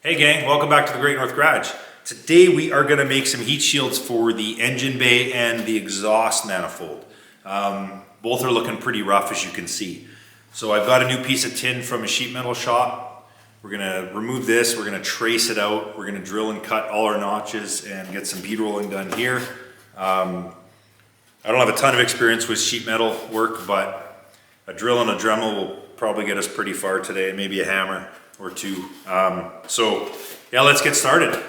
Hey gang, welcome back to the Great North Garage. Today we are going to make some heat shields for the engine bay and the exhaust manifold. Both are looking pretty rough, as you can see. So I've got a new piece of tin from a sheet metal shop. We're going to remove this, we're going to trace it out, we're going to drill and cut all our notches and get some bead rolling done here. I don't have a ton of experience with sheet metal work, but a drill and a Dremel will probably get us pretty far today, maybe a hammer or two. So yeah, let's get started.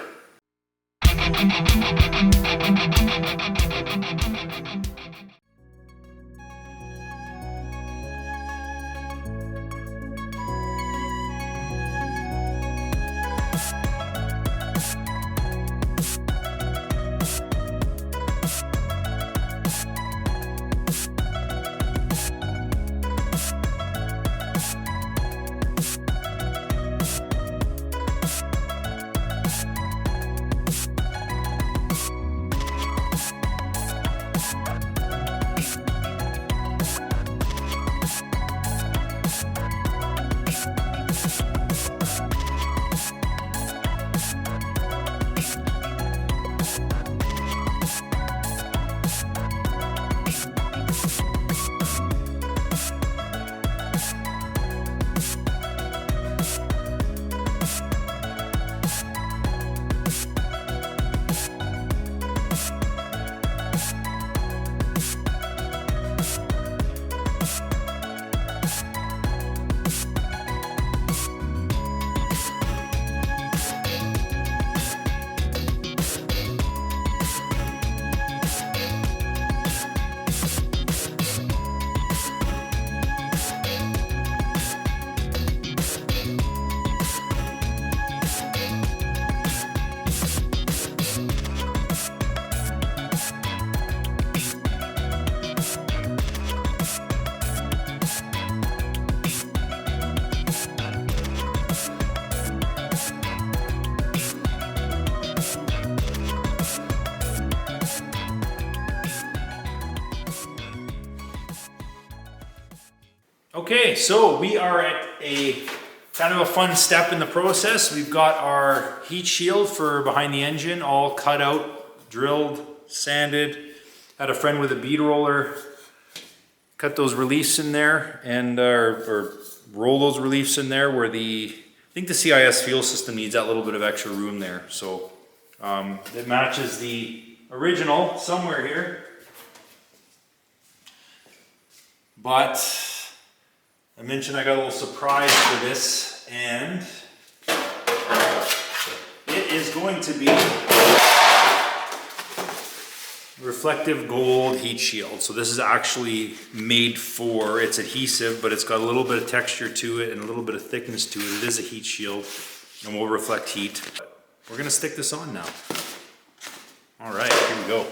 Okay, so we are at a kind of a fun step in the process. We've got our heat shield for behind the engine all cut out, drilled, sanded. Had a friend with a bead roller cut those reliefs in there and or roll those reliefs in there where I think the CIS fuel system needs that little bit of extra room there. So it matches the original somewhere here. But I mentioned I got a little surprise for this, and it is going to be reflective gold heat shield. So this is actually made for, it's adhesive, but it's got a little bit of texture to it and a little bit of thickness to it. It is a heat shield and will reflect heat. We're gonna stick this on now. All right, here we go.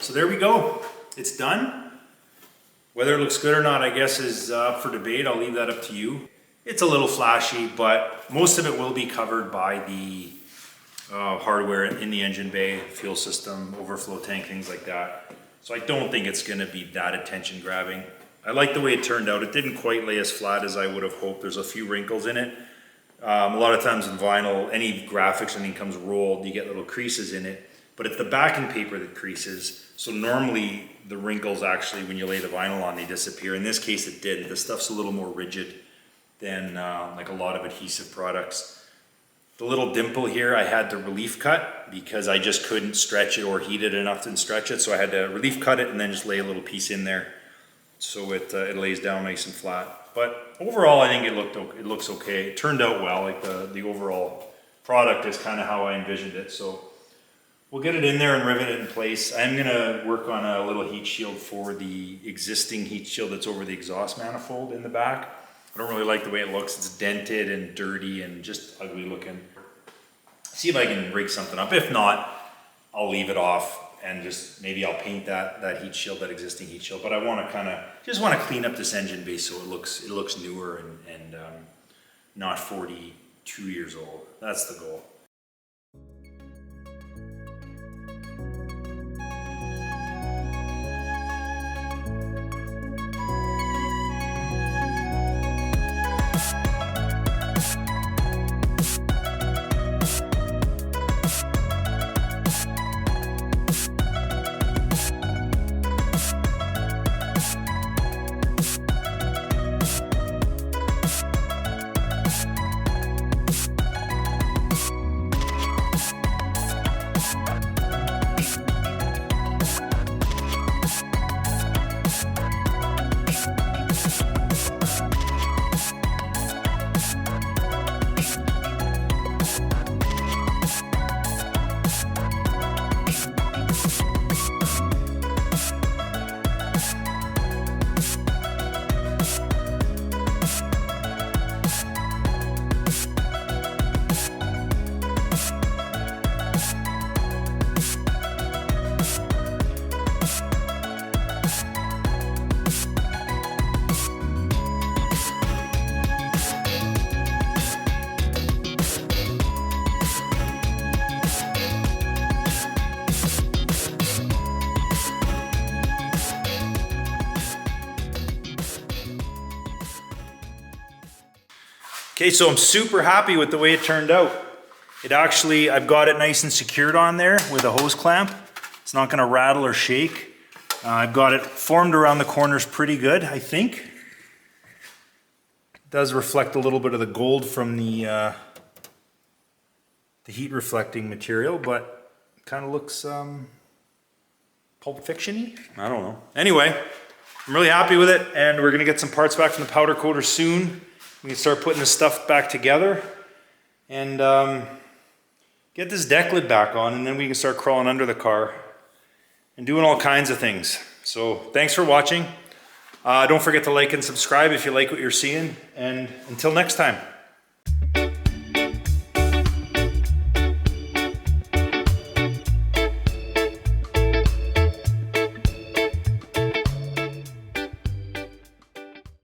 So there we go. It's done. Whether it looks good or not, I guess, is up for debate. I'll leave that up to you. It's a little flashy, but most of it will be covered by the hardware in the engine bay, fuel system, overflow tank, things like that. So I don't think it's going to be that attention grabbing. I like the way it turned out. It didn't quite lay as flat as I would have hoped. There's a few wrinkles in it. A lot of times in vinyl, any graphics, anything comes rolled, you get little creases in it. But it's the backing paper that creases. So normally the wrinkles actually, when you lay the vinyl on, they disappear. In this case it didn't. The stuff's a little more rigid than like a lot of adhesive products. The little dimple here, I had to relief cut because I just couldn't stretch it or heat it enough to stretch it. So I had to relief cut it and then just lay a little piece in there so it lays down nice and flat. But overall, I think it looks okay. It turned out well. Like the overall product is kind of how I envisioned it. So we'll get it in there and rivet it in place. I'm gonna work on a little heat shield for the existing heat shield that's over the exhaust manifold in the back. I don't really like the way it looks. It's dented and dirty and just ugly looking. See if I can rig something up. If not, I'll leave it off and just maybe I'll paint that heat shield, that existing heat shield. But I want to just want to clean up this engine base so it looks newer and not 42 years old. That's the goal. Okay, so I'm super happy with the way it turned out. I've got it nice and secured on there with a hose clamp. It's not gonna rattle or shake. I've got it formed around the corners pretty good, I think. It does reflect a little bit of the gold from the heat reflecting material, but it kind of looks Pulp Fiction-y? I don't know. Anyway, I'm really happy with it, and we're gonna get some parts back from the powder coater soon. We can start putting this stuff back together and get this deck lid back on, and then we can start crawling under the car and doing all kinds of things. So thanks for watching. Don't forget to like and subscribe if you like what you're seeing, and until next time.